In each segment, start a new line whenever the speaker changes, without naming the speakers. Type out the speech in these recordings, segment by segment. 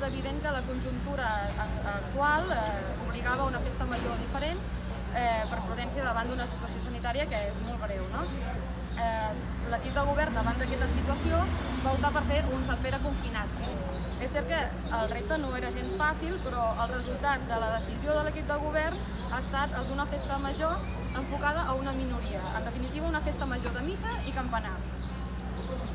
evident que la conjuntura actual obligava a una festa major diferent per prudència davant d'una situació sanitària que és molt greu, no? L'equip de govern, davant d'aquesta situació, va optar per fer un Sant Pere confinat. És cert que el repte no era gens fàcil, però el resultat de la decisió de l'equip de govern ha estat el d'una festa major enfocada a una minoria. En definitiva, una festa major de missa i campanar.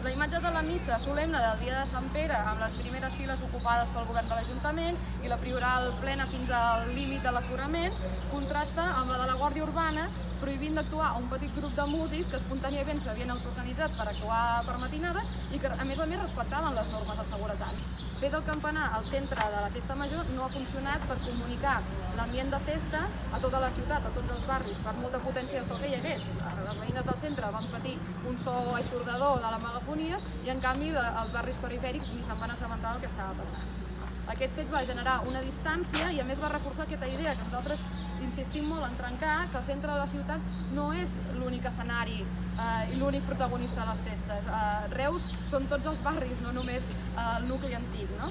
La imatge de la missa solemne del dia de Sant Pere, amb les primeres files ocupades pel govern de l'Ajuntament i la prioral plena fins al límit de l'aforament, contrasta amb la de la Guàrdia Urbana, prohibint d'actuar a un petit grup de músics que espontàniament s'havien autoorganitzat per actuar per matinades i que, a més respectaven les normes de seguretat. Fer del campanar al centre de la festa major no ha funcionat per comunicar l'ambient de festa a tota la ciutat, a tots els barris, per molta potència de so que hi hagués. Les veïnes del centre van patir un so eixordador de la megafonia i, en canvi, els barris perifèrics ni se'n van assabentar del que estava passant. Aquest fet va generar una distància i, a més, va reforçar aquesta idea que nosaltres insistim molt en trencar, que el centre de la ciutat no és l'únic escenari i l'únic protagonista de les festes. Reus són tots els barris, no només el nucli antic, no?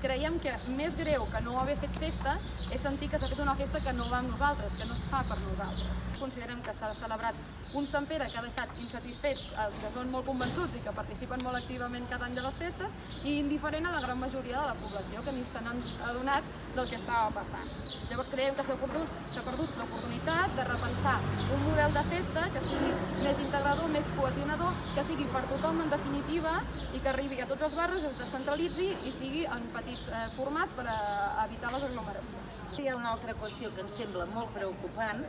Creiem que més greu que no haver fet festa és sentir que s'ha fet una festa que no va amb nosaltres, que no es fa per nosaltres. Considerem que s'ha celebrat un Sant Pere que ha deixat insatisfets els que són molt convençuts i que participen molt activament cada any de les festes i indiferent a la gran majoria de la població que ni se n'han adonat del que estava passant. Llavors creiem que s'ha perdut l'oportunitat de repensar un model de festa que sigui més integrador, més cohesionador, que sigui per tothom en definitiva i que arribi a tots els barris, es descentralitzi i sigui en petit format per evitar les aglomeracions.
Hi ha una altra qüestió que ens sembla molt preocupant,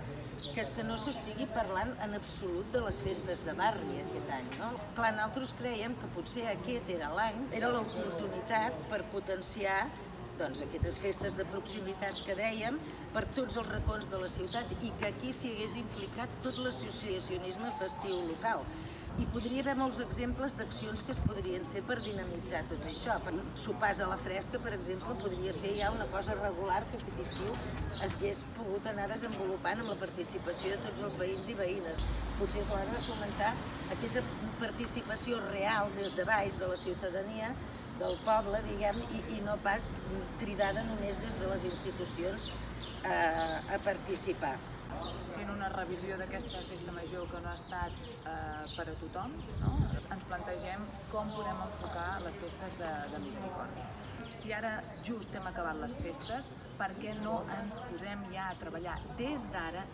que és que no s'estigui parlant en absolut de les festes de barri aquest any, no? Clar, nosaltres creiem que potser aquest era l'any, era l'oportunitat per potenciar aquestes festes de proximitat que dèiem per tots els racons de la ciutat i que aquí s'hi hagués implicat tot l'associacionisme festiu local. I podria haver molts exemples d'accions que es podrien fer per dinamitzar tot això. Sopars a la fresca, per exemple, podria ser ja una cosa regular que aquest estiu es hagués pogut anar desenvolupant amb la participació de tots els veïns i veïnes. Potser és l'hora de fomentar aquesta participació real des de baix de la ciutadania, del poble, diguem, i no pas cridada només des de les institucions a participar.
Fent una revisió d'aquesta festa major que no ha estat per a tothom, ens plantegem com podem enfocar les festes de misericòrdia. Si ara just hem acabat les festes, per què no ens posem ja a treballar des d'ara,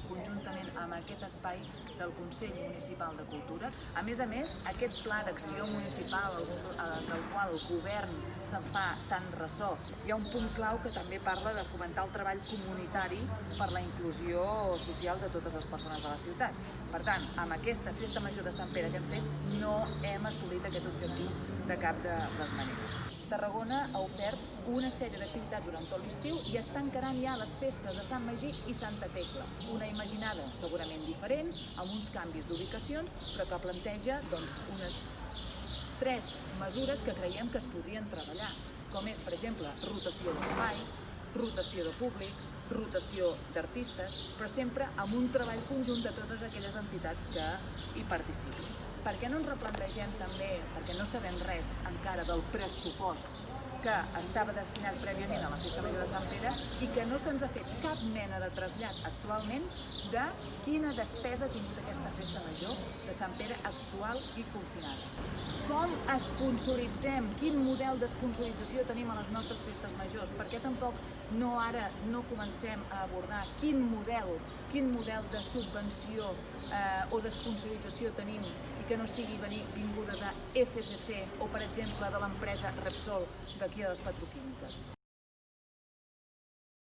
conjuntament amb aquest espai del Consell Municipal de Cultura? A més, aquest pla d'acció municipal del qual el govern se'n fa tant ressò, hi ha un punt clau que també parla de fomentar el treball comunitari per la inclusió social de totes les persones de la ciutat. Per tant, amb aquesta festa major de Sant Pere que hem fet, no hem assolit aquest objectiu de cap de les maneres. Tarragona ha ofert una sèrie d'activitats durant tot l'estiu i està encarant ja les festes de Sant Magí i Santa Tecla. Una imaginada segurament diferent, amb uns canvis d'ubicacions, però que planteja unes 3 mesures que creiem que es podrien treballar, com és, per exemple, rotació d'espais, rotació de públic, rotació d'artistes, però sempre amb un treball conjunt de totes aquelles entitats que hi participin. Per què no ens replantegem també, perquè no sabem res encara del pressupost que estava destinat prèviament a la Festa Major de Sant Pere i que no se'ns ha fet cap mena de trasllat actualment de quina despesa ha tingut aquesta Festa Major de Sant Pere actual i confinada. Com esponsoritzem? Quin model d'esponsorització tenim a les nostres festes majors? Per què tampoc no comencem a abordar quin model de subvenció o d'esponsorització tenim i que no sigui vinguda de FCC o, per exemple, de l'empresa Repsol d'aquí a les petroquímiques?